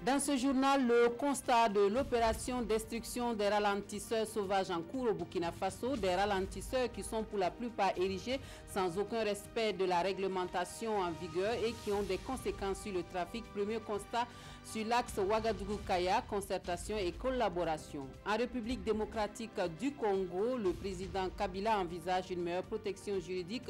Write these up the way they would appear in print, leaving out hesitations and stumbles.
Dans ce journal, le constat de l'opération destruction des ralentisseurs sauvages en cours au Burkina Faso, des ralentisseurs qui sont pour la plupart érigés sans aucun respect de la réglementation en vigueur et qui ont des conséquences sur le trafic. Premier constat sur l'axe Ouagadougou-Kaya, concertation et collaboration. En République démocratique du Congo, le président Kabila envisage une meilleure protection juridique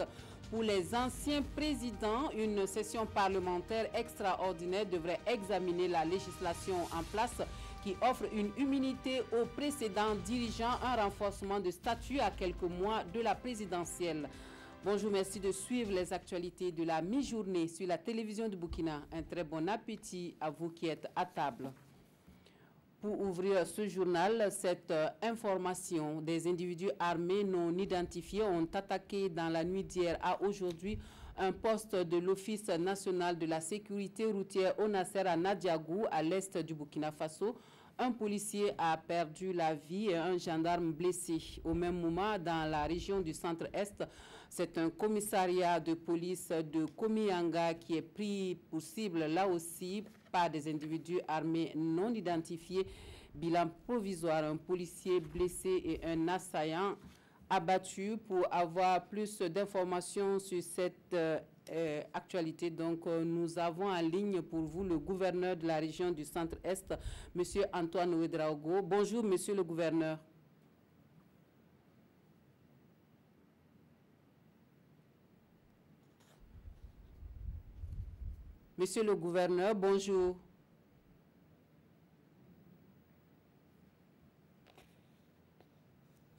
pour les anciens présidents. Une session parlementaire extraordinaire devrait examiner la législation en place qui offre une immunité aux précédents dirigeants, un renforcement de statut à quelques mois de la présidentielle. Bonjour, merci de suivre les actualités de la mi-journée sur la télévision du Burkina. Un très bon appétit à vous qui êtes à table. Pour ouvrir ce journal, cette information, des individus armés non identifiés ont attaqué dans la nuit d'hier à aujourd'hui un poste de l'Office national de la sécurité routière au Nasser à Nadiagou, à l'est du Burkina Faso. Un policier a perdu la vie et un gendarme blessé. Au même moment, dans la région du centre-est, c'est un commissariat de police de Komianga qui est pris pour cible là aussi par des individus armés non identifiés. Bilan provisoire, un policier blessé et un assaillant abattu. Pour avoir plus d'informations sur cette actualité, donc nous avons en ligne pour vous le gouverneur de la région du centre-est, M. Antoine Ouedraogo. Bonjour, monsieur le gouverneur. Monsieur le gouverneur, bonjour.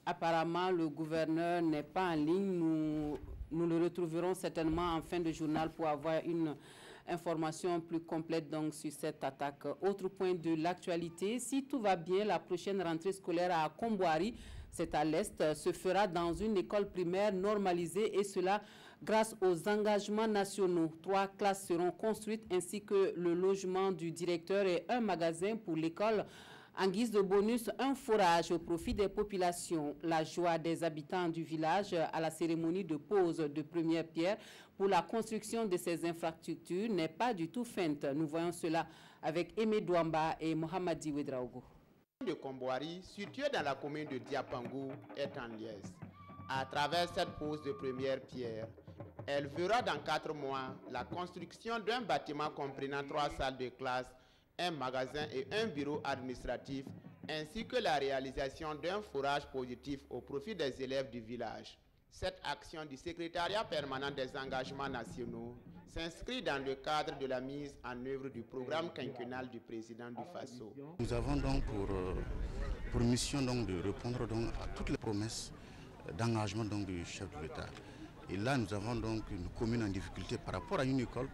Apparemment, le gouverneur n'est pas en ligne. Nous le retrouverons certainement en fin de journal pour avoir une information plus complète donc, sur cette attaque. Autre point de l'actualité, si tout va bien, la prochaine rentrée scolaire à Kombouari, c'est à l'Est, se fera dans une école primaire normalisée et cela grâce aux engagements nationaux. 3 classes seront construites ainsi que le logement du directeur et un magasin pour l'école. En guise de bonus, un forage au profit des populations. La joie des habitants du village à la cérémonie de pose de première pierre pour la construction de ces infrastructures n'est pas du tout feinte. Nous voyons cela avec Aimé Douamba et Mohamadi Ouedraogo. De Kombouari, situé dans la commune de Diapangou, est en liesse. À travers cette pose de première pierre, elle verra dans 4 mois la construction d'un bâtiment comprenant 3 salles de classe, un magasin et un bureau administratif, ainsi que la réalisation d'un forage positif au profit des élèves du village. Cette action du secrétariat permanent des engagements nationaux s'inscrit dans le cadre de la mise en œuvre du programme quinquennal du président du Faso. Nous avons donc pour mission donc de répondre donc à toutes les promesses d'engagement du chef de l'État. Et là, nous avons donc une commune en difficulté par rapport à une école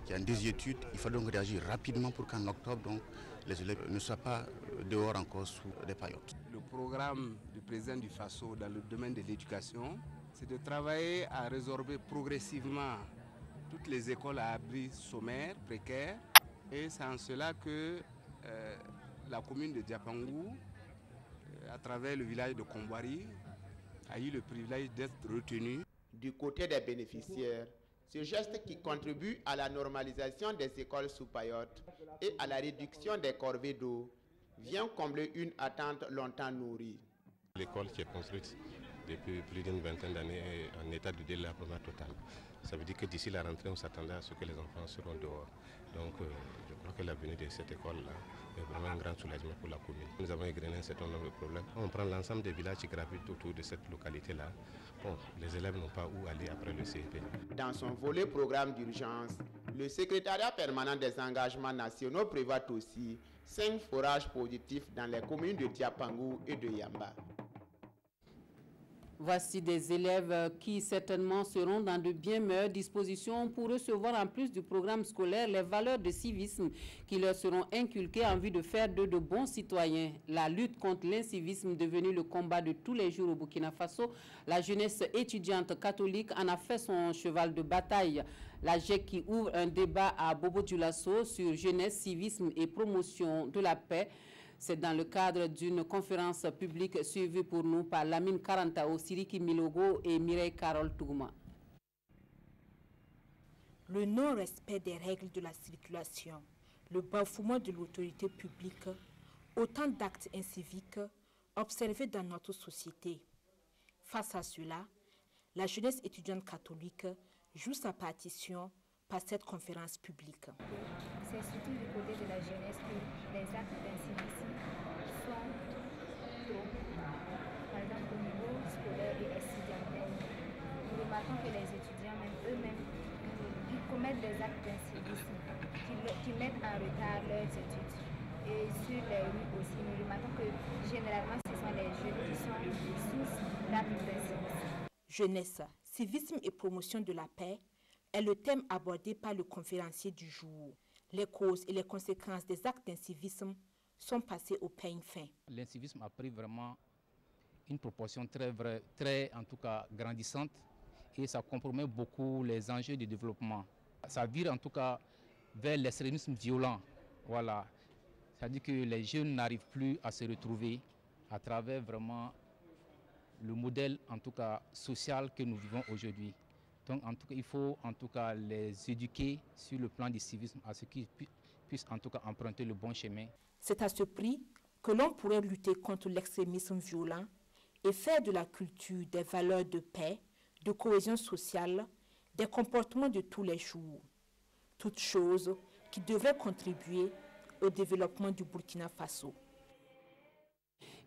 qui est en désuétude. Il faut donc réagir rapidement pour qu'en octobre, donc, les élèves ne soient pas dehors encore sous des paillotes. Le programme du président du Faso dans le domaine de l'éducation, c'est de travailler à résorber progressivement toutes les écoles à abri sommaire, précaires. Et c'est en cela que la commune de Diapangou, à travers le village de Kombouari, a eu le privilège d'être retenue. Du côté des bénéficiaires, ce geste qui contribue à la normalisation des écoles sous paillotes et à la réduction des corvées d'eau vient combler une attente longtemps nourrie. L'école qui est construite depuis plus d'une vingtaine d'années est en état de délabrement total. Ça veut dire que d'ici la rentrée, on s'attendait à ce que les enfants seront dehors. Donc je crois que la venue de cette école-là est vraiment un grand soulagement pour la commune. Nous avons égrené un certain nombre de problèmes. On prend l'ensemble des villages qui gravitent autour de cette localité-là. Bon, les élèves n'ont pas où aller après le CEP. Dans son volet programme d'urgence, le secrétariat permanent des engagements nationaux prévoit aussi 5 forages positifs dans les communes de Diapangou et de Yamba. Voici des élèves qui certainement seront dans de bien meilleures dispositions pour recevoir en plus du programme scolaire les valeurs de civisme qui leur seront inculquées en vue de faire d'eux de bons citoyens. La lutte contre l'incivisme devenu le combat de tous les jours au Burkina Faso, la jeunesse étudiante catholique en a fait son cheval de bataille. La GEC qui ouvre un débat à Bobo Dioulasso sur jeunesse, civisme et promotion de la paix. C'est dans le cadre d'une conférence publique suivie pour nous par Lamine Karantao, Siriki Milogo et Mireille Carole Touma. Le non-respect des règles de la circulation, le bafouement de l'autorité publique, autant d'actes inciviques observés dans notre société. Face à cela, la jeunesse étudiante catholique joue sa partition par cette conférence publique. C'est surtout du côté de la jeunesse que les actes d'incivisme sont trop. Par exemple, au niveau scolaire et estudiantin, nous remarquons que les étudiants eux-mêmes, ils commettent des actes d'incivisme qui mettent en retard leurs études. Et sur les rues aussi, nous remarquons que généralement ce sont les jeunes qui sont sources d'actes d'incivisme. Jeunesse, civisme et promotion de la paix est le thème abordé par le conférencier du jour. Les causes et les conséquences des actes d'incivisme sont passées au peigne fin. L'incivisme a pris vraiment une proportion très en tout cas grandissante et ça compromet beaucoup les enjeux du développement. Ça vire en tout cas vers l'extrémisme violent. Voilà. C'est-à-dire que les jeunes n'arrivent plus à se retrouver à travers vraiment le modèle en tout cas social que nous vivons aujourd'hui. Donc en tout cas, il faut en tout cas les éduquer sur le plan du civisme à ce qu'ils puissent en tout cas emprunter le bon chemin. C'est à ce prix que l'on pourrait lutter contre l'extrémisme violent et faire de la culture des valeurs de paix, de cohésion sociale, des comportements de tous les jours. Toutes choses qui devraient contribuer au développement du Burkina Faso.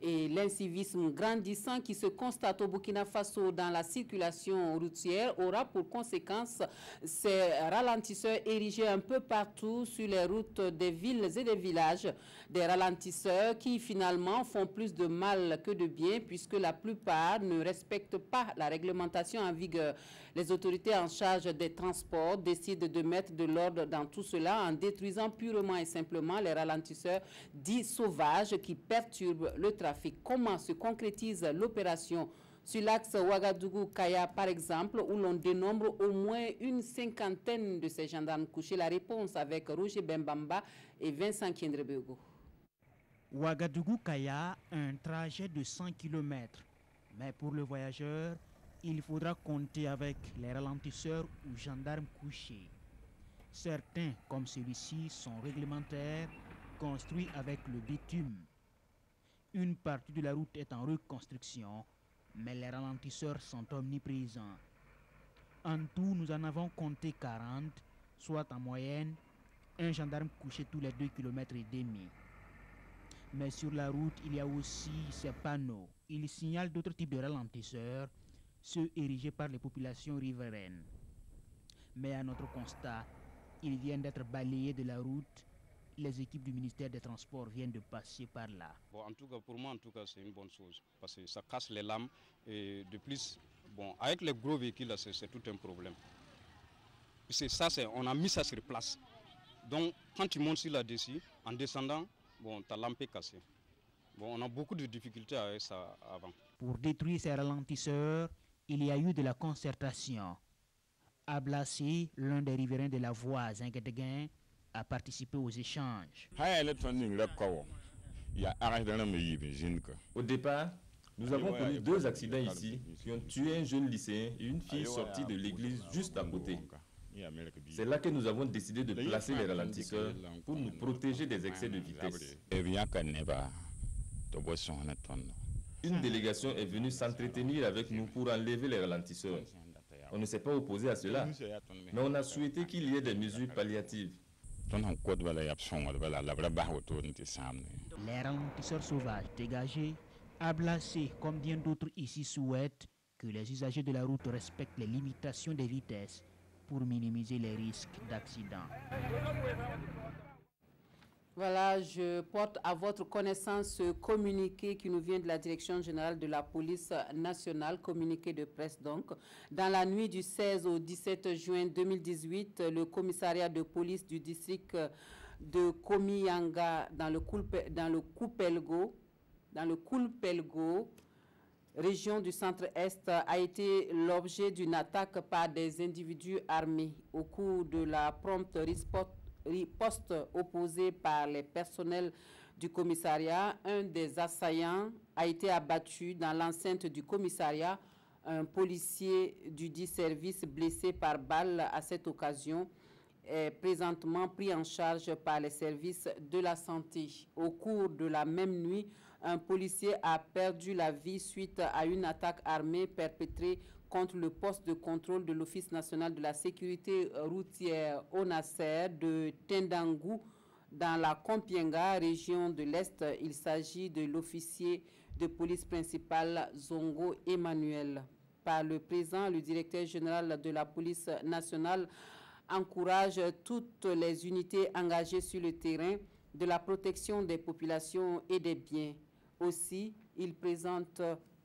Et l'incivisme grandissant qui se constate au Burkina Faso dans la circulation routière aura pour conséquence ces ralentisseurs érigés un peu partout sur les routes des villes et des villages. Des ralentisseurs qui finalement font plus de mal que de bien puisque la plupart ne respectent pas la réglementation en vigueur. Les autorités en charge des transports décident de mettre de l'ordre dans tout cela en détruisant purement et simplement les ralentisseurs dits sauvages qui perturbent le trafic. Comment se concrétise l'opération sur l'axe Ouagadougou-Kaya, par exemple, où l'on dénombre au moins une cinquantaine de ces gendarmes couchés? La réponse avec Roger Bembamba et Vincent Kiendrebego. Ouagadougou-Kaya, un trajet de 100 km. Mais pour le voyageur, il faudra compter avec les ralentisseurs ou gendarmes couchés. Certains, comme celui-ci, sont réglementaires, construits avec le bitume. Une partie de la route est en reconstruction, mais les ralentisseurs sont omniprésents. En tout, nous en avons compté 40, soit en moyenne, un gendarme couché tous les 2 km et demi. Mais sur la route, il y a aussi ces panneaux. Ils signalent d'autres types de ralentisseurs, ceux érigés par les populations riveraines. Mais à notre constat, ils viennent d'être balayés de la route. Les équipes du ministère des Transports viennent de passer par là. Bon, en tout cas, pour moi, c'est une bonne chose parce que ça casse les lames et de plus, bon, avec les gros véhicules, c'est tout un problème. On a mis ça sur place. Donc, quand tu montes sur là-dessus, en descendant, bon, ta lampe est cassée. Bon, on a beaucoup de difficultés avec ça avant. Pour détruire ces ralentisseurs, il y a eu de la concertation. Ablassé, l'un des riverains de la voie Zinguedeguin, a participé aux échanges. Au départ, nous avons connu 2 accidents ici qui ont tué un jeune lycéen et une fille sortie de l'église juste à côté. C'est là que nous avons décidé de placer les ralentisseurs pour nous protéger des excès de vitesse. Une délégation est venue s'entretenir avec nous pour enlever les ralentisseurs. On ne s'est pas opposé à cela, mais on a souhaité qu'il y ait des mesures palliatives. Les ralentisseurs sauvages dégagés, Ablassé, comme bien d'autres ici, souhaitent que les usagers de la route respectent les limitations des vitesses pour minimiser les risques d'accident. Voilà, je porte à votre connaissance ce communiqué qui nous vient de la Direction générale de la police nationale, communiqué de presse donc. Dans la nuit du 16 au 17 juin 2018, le commissariat de police du district de Komiyanga dans le Koulpelgo, région du centre-est, a été l'objet d'une attaque par des individus armés. Au cours de la prompte riposte opposée par les personnels du commissariat, un des assaillants a été abattu dans l'enceinte du commissariat. Un policier du dit service blessé par balle à cette occasion est présentement pris en charge par les services de la santé. Au cours de la même nuit, un policier a perdu la vie suite à une attaque armée perpétrée contre le poste de contrôle de l'Office national de la sécurité routière ONASER de Tendangou dans la Kompienga, région de l'Est. Il s'agit de l'officier de police principal Zongo Emmanuel. Par le présent, le directeur général de la police nationale encourage toutes les unités engagées sur le terrain de la protection des populations et des biens. Aussi, il présente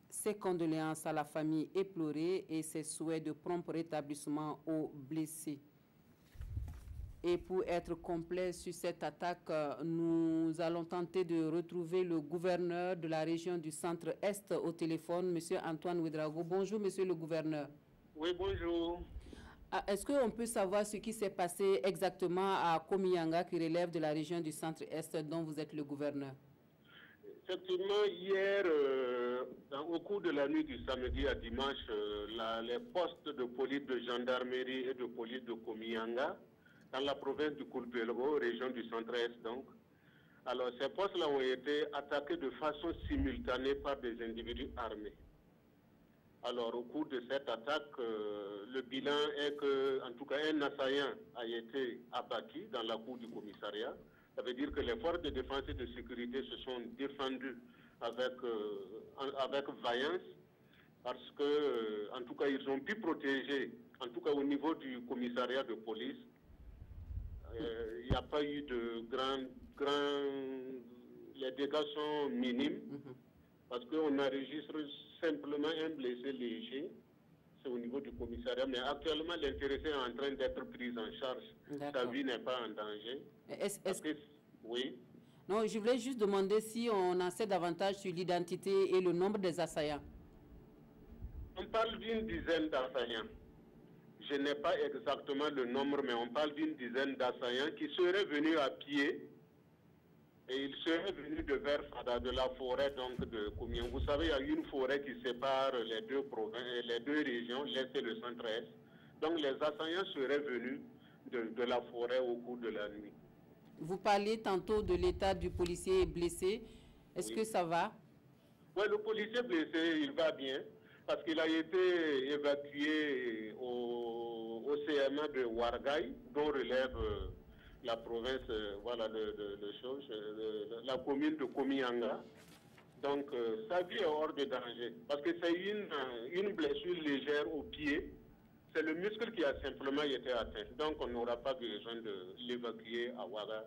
ses condoléances à la famille éplorée et ses souhaits de prompt rétablissement aux blessés. Et pour être complet sur cette attaque, nous allons tenter de retrouver le gouverneur de la région du Centre-Est au téléphone, M. Antoine Ouedraogo. Bonjour, monsieur le gouverneur. Oui, bonjour. Est-ce qu'on peut savoir ce qui s'est passé exactement à Komiyanga, qui relève de la région du Centre-Est dont vous êtes le gouverneur? Effectivement, hier, au cours de la nuit du samedi à dimanche, les postes de police de gendarmerie et de police de Komiyanga, dans la province du Koulpelgo, région du Centre-Est donc. Alors, ces postes-là ont été attaqués de façon simultanée par des individus armés. Alors, au cours de cette attaque, le bilan est que, en tout cas, un assaillant a été abattu dans la cour du commissariat. Ça veut dire que les forces de défense et de sécurité se sont défendues avec vaillance, parce que, en tout cas, ils ont pu protéger, en tout cas au niveau du commissariat de police, il n'y a pas eu de les dégâts sont minimes, parce qu'on enregistre simplement un blessé léger, c'est au niveau du commissariat, mais actuellement l'intéressé est en train d'être pris en charge. Sa vie n'est pas en danger. Oui. Non, je voulais juste demander si on en sait davantage sur l'identité et le nombre des assaillants. On parle d'une dizaine d'assaillants. Je n'ai pas exactement le nombre, mais on parle d'une dizaine d'assaillants qui seraient venus à pied. Et ils seraient venus de vers Fada, de la forêt donc de Komiyanga. Vous savez, il y a une forêt qui sépare les deux provinces, les deux régions, l'Est et le Centre-Est. Donc les assaillants seraient venus de la forêt au cours de la nuit. Vous parliez tantôt de l'état du policier blessé. Est-ce que ça va? Oui, le policier blessé, il va bien, parce qu'il a été évacué au CMA de Ouargaï, dont relève la province, voilà, la commune de Komiyanga. Donc, sa vie est hors de danger, parce que c'est une blessure légère au pied. C'est le muscle qui a simplement été atteint. Donc, on n'aura pas besoin de l'évacuer à Ouaga,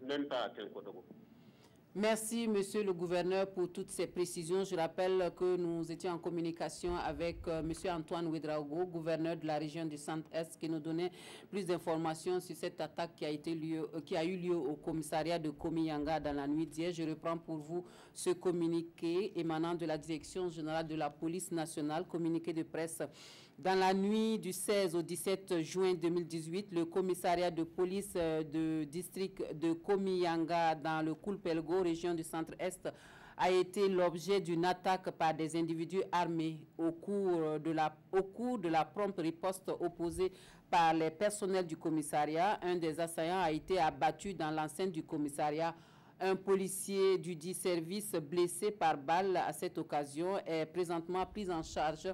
même pas à Tenkodogo. Merci, monsieur le gouverneur, pour toutes ces précisions. Je rappelle que nous étions en communication avec monsieur Antoine Ouedraogo, gouverneur de la région du Centre-Est, qui nous donnait plus d'informations sur cette attaque qui a eu lieu au commissariat de Komiyanga dans la nuit d'hier. Je reprends pour vous ce communiqué émanant de la Direction générale de la police nationale, communiqué de presse. Dans la nuit du 16 au 17 juin 2018, le commissariat de police de district de Komiyanga dans le Koulpelgo, région du Centre-Est, a été l'objet d'une attaque par des individus armés. Au cours de la prompte riposte opposée par les personnels du commissariat, un des assaillants a été abattu dans l'enceinte du commissariat. Un policier du dit service blessé par balle à cette occasion est présentement pris en charge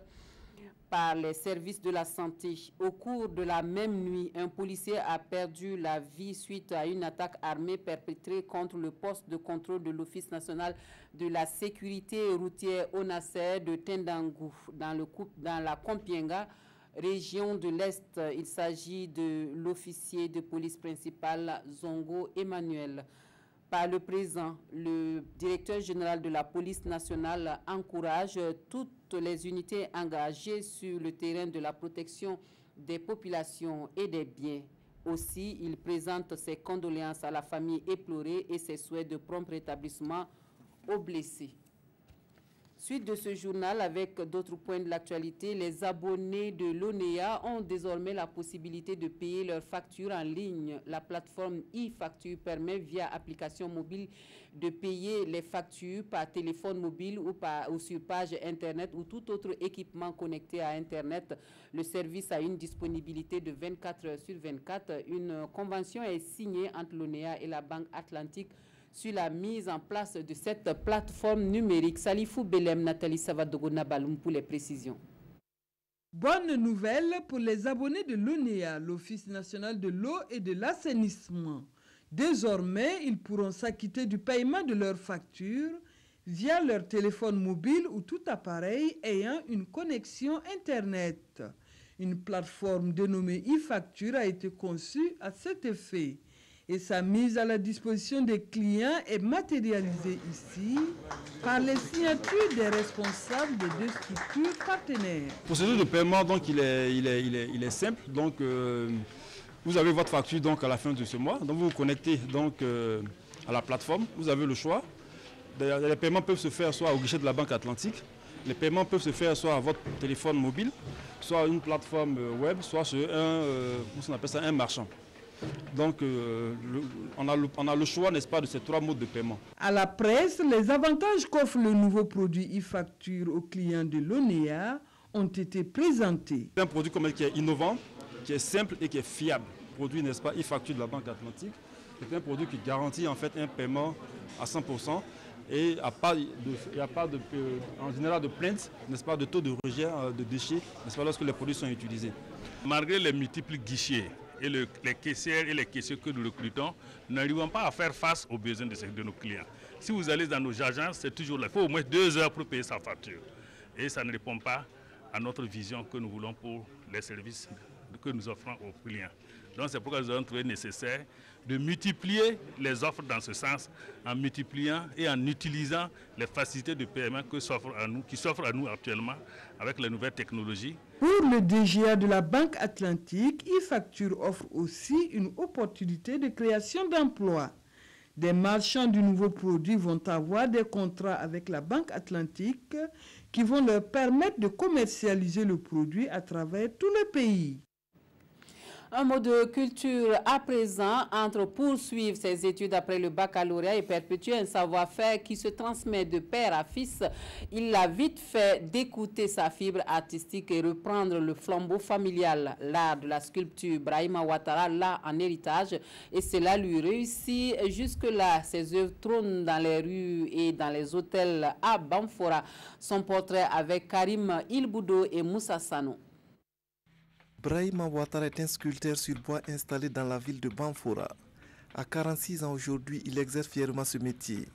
par les services de la santé. Au cours de la même nuit, un policier a perdu la vie suite à une attaque armée perpétrée contre le poste de contrôle de l'Office national de la sécurité routière ONASER de Tendangou, dans la Kompienga, région de l'Est. Il s'agit de l'officier de police principal Zongo Emmanuel. Par le présent, le directeur général de la police nationale encourage toutes les unités engagées sur le terrain de la protection des populations et des biens. Aussi, il présente ses condoléances à la famille éplorée et ses souhaits de prompt rétablissement aux blessés. Suite de ce journal avec d'autres points de l'actualité, les abonnés de l'ONEA ont désormais la possibilité de payer leurs factures en ligne. La plateforme e-facture permet via application mobile de payer les factures par téléphone mobile ou sur page Internet ou tout autre équipement connecté à Internet. Le service a une disponibilité de 24 heures sur 24. Une convention est signée entre l'ONEA et la Banque Atlantique sur la mise en place de cette plateforme numérique. Salifou Belem, Nathalie Savadogo Nabaloum pour les précisions. Bonne nouvelle pour les abonnés de l'ONEA, l'Office national de l'eau et de l'assainissement. Désormais, ils pourront s'acquitter du paiement de leurs factures via leur téléphone mobile ou tout appareil ayant une connexion Internet. Une plateforme dénommée e-facture a été conçue à cet effet. Et sa mise à la disposition des clients est matérialisée ici par les signatures des responsables des deux structures partenaires. Le procédure de paiement, donc, il est simple. Donc, vous avez votre facture donc, à la fin de ce mois. Donc, vous vous connectez donc, à la plateforme. Vous avez le choix. Les paiements peuvent se faire soit au guichet de la Banque Atlantique. Les paiements peuvent se faire soit à votre téléphone mobile, soit une plateforme web, soit sur un marchand. Donc, on a le choix, n'est-ce pas, de ces trois modes de paiement. À la presse, les avantages qu'offre le nouveau produit e-facture aux clients de l'ONEA ont été présentés. C'est un produit qui est innovant, qui est simple et qui est fiable. Produit, n'est-ce pas, e-facture de la Banque Atlantique. C'est un produit qui garantit en fait un paiement à 100%. Et il n'y a pas en général de plainte, n'est-ce pas, de taux de rejet de déchets, n'est-ce pas, lorsque les produits sont utilisés. Malgré les multiples guichets et les caissières et les caissiers que nous recrutons, nous n'arrivons pas à faire face aux besoins de nos clients. Si vous allez dans nos agences, c'est toujours là. Il faut au moins 2 heures pour payer sa facture. Et ça ne répond pas à notre vision que nous voulons pour les services que nous offrons aux clients. Donc c'est pourquoi nous avons trouvé nécessaire de multiplier les offres dans ce sens, en multipliant et en utilisant les facilités de paiement qui s'offrent à nous actuellement avec les nouvelles technologies. Pour le DGA de la Banque Atlantique, e-facture offre aussi une opportunité de création d'emplois. Des marchands du nouveau produit vont avoir des contrats avec la Banque Atlantique qui vont leur permettre de commercialiser le produit à travers tout le pays. Un mot de culture à présent, entre poursuivre ses études après le baccalauréat et perpétuer un savoir-faire qui se transmet de père à fils, il a vite fait d'écouter sa fibre artistique et reprendre le flambeau familial. L'art de la sculpture, Brahima Ouattara l'a en héritage et cela lui réussit jusque-là. Ses œuvres trônent dans les rues et dans les hôtels à Bamfora. Son portrait avec Karim Ilboudo et Moussa Sano. Brahima Ouattara est un sculpteur sur bois installé dans la ville de Bamfora. À 46 ans aujourd'hui, il exerce fièrement ce métier.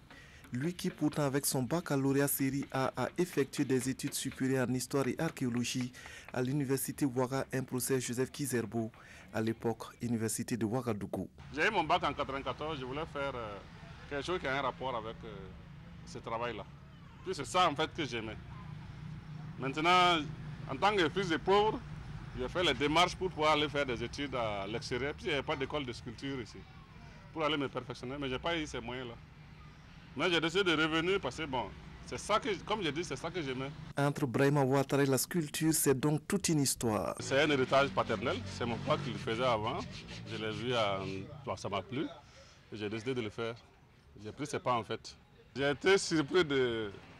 Lui qui pourtant avec son baccalauréat série A a effectué des études supérieures en histoire et archéologie à l'université Ouaga, un professeur Joseph Kizerbo, à l'époque université de Ouagadougou. J'ai eu mon bac en 1994, je voulais faire quelque chose qui a un rapport avec ce travail-là. Puis c'est ça en fait que j'aimais. Maintenant, en tant que fils de pauvre, j'ai fait les démarches pour pouvoir aller faire des études à l'extérieur. Puis il n'y avait pas d'école de sculpture ici. Pour aller me perfectionner, mais je n'ai pas eu ces moyens-là. Mais j'ai décidé de revenir parce que bon, c'est ça que, comme j'ai dit, c'est ça que j'aimais. Entre Brahima Ouattara et la sculpture, c'est donc toute une histoire. C'est un héritage paternel. C'est mon père qui le faisait avant. Je l'ai vu, ça m'a plu. J'ai décidé de le faire. J'ai pris ses pas en fait. J'ai été surpris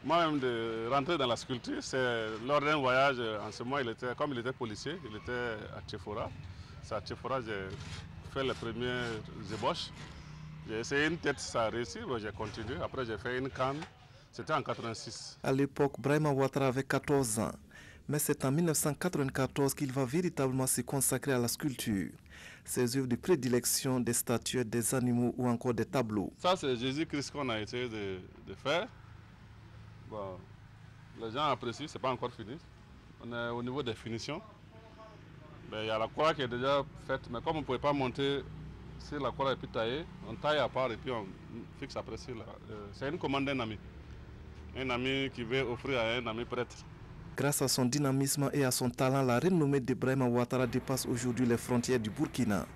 moi-même de rentrer dans la sculpture. C'est lors d'un voyage, en ce moment, comme il était policier, il était à Tchefora. C'est à Tchefora que j'ai fait les premières ébauches. J'ai essayé une tête, ça a réussi, j'ai continué. Après, j'ai fait une canne. C'était en 86. À l'époque, Brahima Ouattara avait 14 ans. Mais c'est en 1994 qu'il va véritablement se consacrer à la sculpture. Ses œuvres de prédilection, des statuettes, des animaux ou encore des tableaux. Ça, c'est Jésus-Christ qu'on a essayé de faire. Bon, les gens apprécient, ce n'est pas encore fini. On est au niveau des finitions. Il y a la croix qui est déjà faite, mais comme on ne pouvait pas monter sur la croix et puis tailler, on taille à part et puis on fixe après sur la... C'est une commande d'un ami. Un ami qui veut offrir à un ami prêtre. Grâce à son dynamisme et à son talent, la renommée de Brahima Ouattara dépasse aujourd'hui les frontières du Burkina.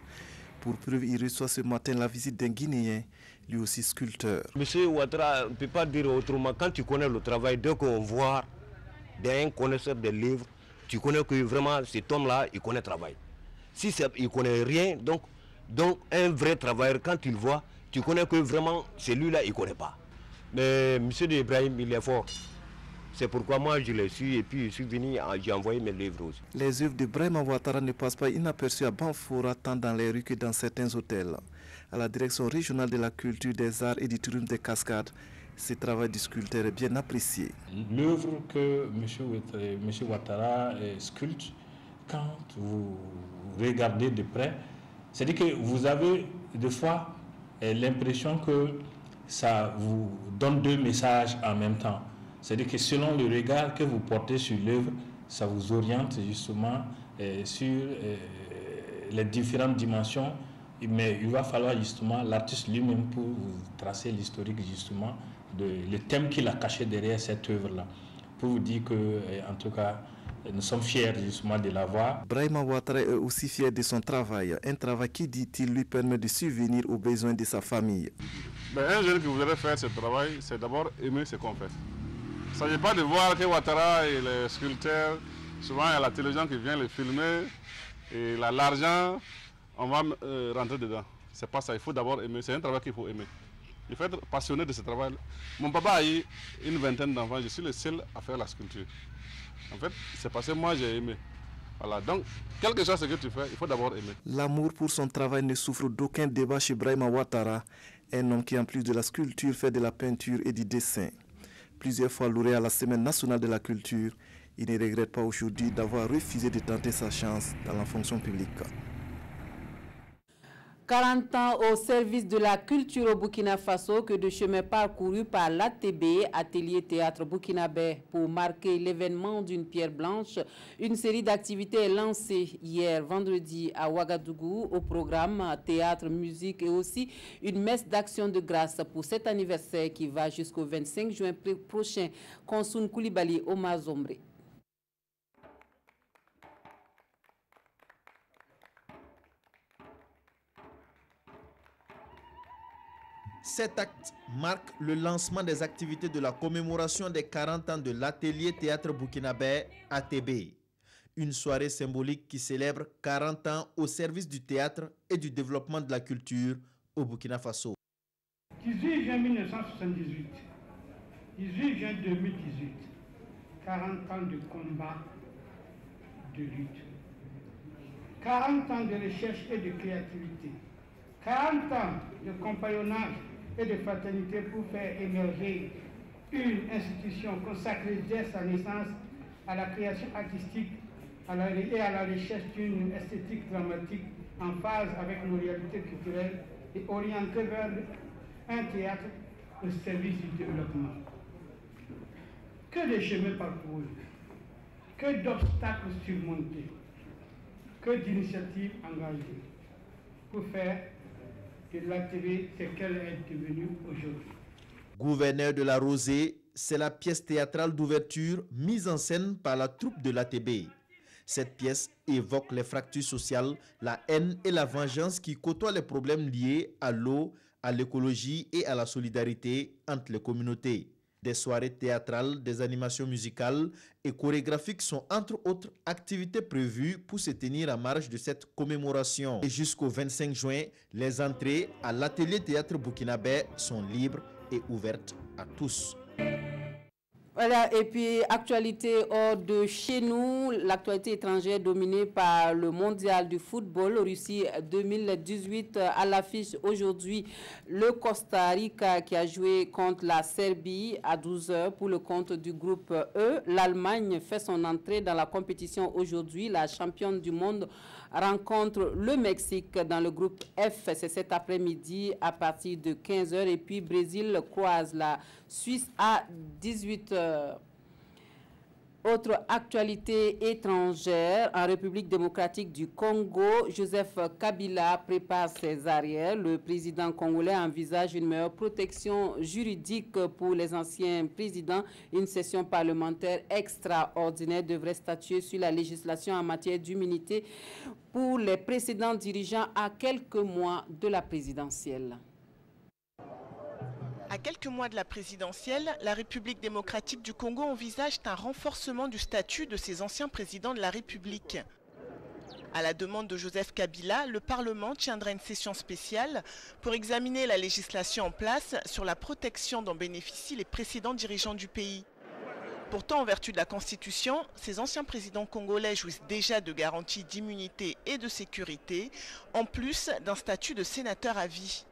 Pour preuve, il reçoit ce matin la visite d'un Guinéen, lui aussi sculpteur. Monsieur Ouattara, on ne peut pas dire autrement. Quand tu connais le travail, dès qu'on voit d'un connaisseur des livres, tu connais que vraiment cet homme-là, il connaît le travail. Si il ne connaît rien, donc un vrai travailleur, quand tu le vois, tu connais que vraiment celui-là, il ne connaît pas. Mais M. Ibrahim, il est fort. C'est pourquoi moi je l'ai su et puis je suis venu, j'ai envoyé mes livres aussi. Les œuvres de Brahima Ouattara ne passent pas inaperçues à Banfora, tant dans les rues que dans certains hôtels. À la direction régionale de la culture, des arts et du tourisme des Cascades, ce travail du sculpteur est bien apprécié. L'œuvre que M. Ouattara sculpte, quand vous regardez de près, c'est-à-dire que vous avez des fois l'impression que ça vous donne deux messages en même temps. C'est-à-dire que selon le regard que vous portez sur l'œuvre, ça vous oriente justement sur les différentes dimensions. Mais il va falloir justement l'artiste lui-même pour vous tracer l'historique justement, le thème qu'il a caché derrière cette œuvre-là. Pour vous dire que, en tout cas, nous sommes fiers justement de l'avoir. Brahima Ouattara est aussi fier de son travail. Un travail qui, dit-il, lui permet de subvenir aux besoins de sa famille. Un jeune qui voudrait faire ce travail, c'est d'abord aimer ce qu'on fait. Il ne s'agit pas de voir que Ouattara et les sculpteurs, souvent il y a la télévision qui vient les filmer, et l'argent, on va rentrer dedans. C'est pas ça, il faut d'abord aimer, c'est un travail qu'il faut aimer. Il faut être passionné de ce travail. Mon papa a eu une vingtaine d'enfants, je suis le seul à faire la sculpture. En fait, c'est parce que moi j'ai aimé. Voilà, donc, quelque chose que tu fais, il faut d'abord aimer. L'amour pour son travail ne souffre d'aucun débat chez Brahima Ouattara, un homme qui en plus de la sculpture fait de la peinture et du dessin. Plusieurs fois lauréat à la Semaine nationale de la culture, il ne regrette pas aujourd'hui d'avoir refusé de tenter sa chance dans la fonction publique. 40 ans au service de la culture au Burkina Faso, que de chemin parcouru par l'ATB, Atelier Théâtre Burkinabé, pour marquer l'événement d'une pierre blanche. Une série d'activités est lancée hier vendredi à Ouagadougou au programme théâtre, musique et aussi une messe d'action de grâce pour cet anniversaire qui va jusqu'au 25 juin prochain. Konsoun Koulibaly, Omar Zombré. Cet acte marque le lancement des activités de la commémoration des 40 ans de l'Atelier Théâtre Burkinabé ATB. Une soirée symbolique qui célèbre 40 ans au service du théâtre et du développement de la culture au Burkina Faso. 18 juin 1978, 18 juin 2018, 40 ans de combat, de lutte, 40 ans de recherche et de créativité, 40 ans de compagnonnage et de fraternité pour faire émerger une institution consacrée dès sa naissance à la création artistique et à la recherche d'une esthétique dramatique en phase avec nos réalités culturelles et orientée vers un théâtre au service du développement. Que de chemins parcourus, que d'obstacles surmontés, que d'initiatives engagées pour faire de l'ATB ce qu'elle est devenue aujourd'hui. Gouverneur de la Rosée, c'est la pièce théâtrale d'ouverture mise en scène par la troupe de l'ATB. Cette pièce évoque les fractures sociales, la haine et la vengeance qui côtoient les problèmes liés à l'eau, à l'écologie et à la solidarité entre les communautés. Des soirées théâtrales, des animations musicales et chorégraphiques sont entre autres activités prévues pour se tenir à marge de cette commémoration. Et jusqu'au 25 juin, les entrées à l'Atelier Théâtre Burkinabé sont libres et ouvertes à tous. Voilà, et puis actualité hors de chez nous, l'actualité étrangère dominée par le mondial du football Russie 2018 à l'affiche aujourd'hui. Le Costa Rica qui a joué contre la Serbie à 12h pour le compte du groupe E. L'Allemagne fait son entrée dans la compétition aujourd'hui. La championne du monde rencontre le Mexique dans le groupe F. C'est cet après-midi à partir de 15h. Et puis Brésil croise la Suisse à 18h. Autre actualité étrangère, en République démocratique du Congo, Joseph Kabila prépare ses arrières. Le président congolais envisage une meilleure protection juridique pour les anciens présidents. Une session parlementaire extraordinaire devrait statuer sur la législation en matière d'immunité pour les précédents dirigeants à quelques mois de la présidentielle. À quelques mois de la présidentielle, la République démocratique du Congo envisage un renforcement du statut de ses anciens présidents de la République. À la demande de Joseph Kabila, le Parlement tiendra une session spéciale pour examiner la législation en place sur la protection dont bénéficient les précédents dirigeants du pays. Pourtant, en vertu de la Constitution, ces anciens présidents congolais jouissent déjà de garanties d'immunité et de sécurité, en plus d'un statut de sénateur à vie.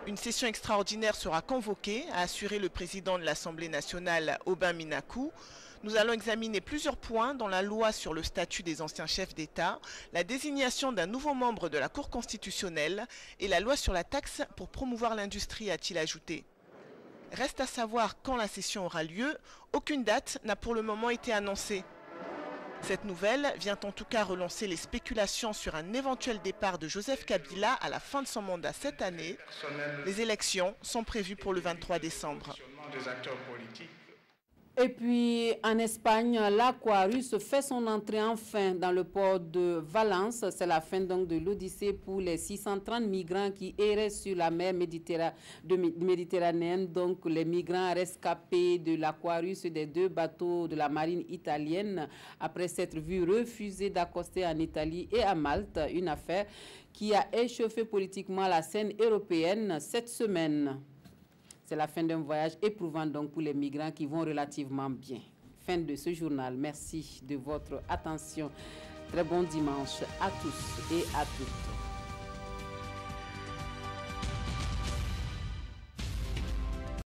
Une session extraordinaire sera convoquée, a assuré le président de l'Assemblée nationale, Aubin Minakou. Nous allons examiner plusieurs points dans la loi sur le statut des anciens chefs d'État, la désignation d'un nouveau membre de la Cour constitutionnelle et la loi sur la taxe pour promouvoir l'industrie, a-t-il ajouté. Reste à savoir quand la session aura lieu. Aucune date n'a pour le moment été annoncée. Cette nouvelle vient en tout cas relancer les spéculations sur un éventuel départ de Joseph Kabila à la fin de son mandat cette année. Les élections sont prévues pour le 23 décembre. Et puis, en Espagne, l'Aquarius fait son entrée enfin dans le port de Valence. C'est la fin donc de l'Odyssée pour les 630 migrants qui erraient sur la mer méditerranéenne. Donc, les migrants rescapés de l'Aquarius des 2 bateaux de la marine italienne après s'être vus refuser d'accoster en Italie et à Malte. Une affaire qui a échauffé politiquement la scène européenne cette semaine. C'est la fin d'un voyage éprouvant donc pour les migrants qui vont relativement bien. Fin de ce journal. Merci de votre attention. Très bon dimanche à tous et à toutes.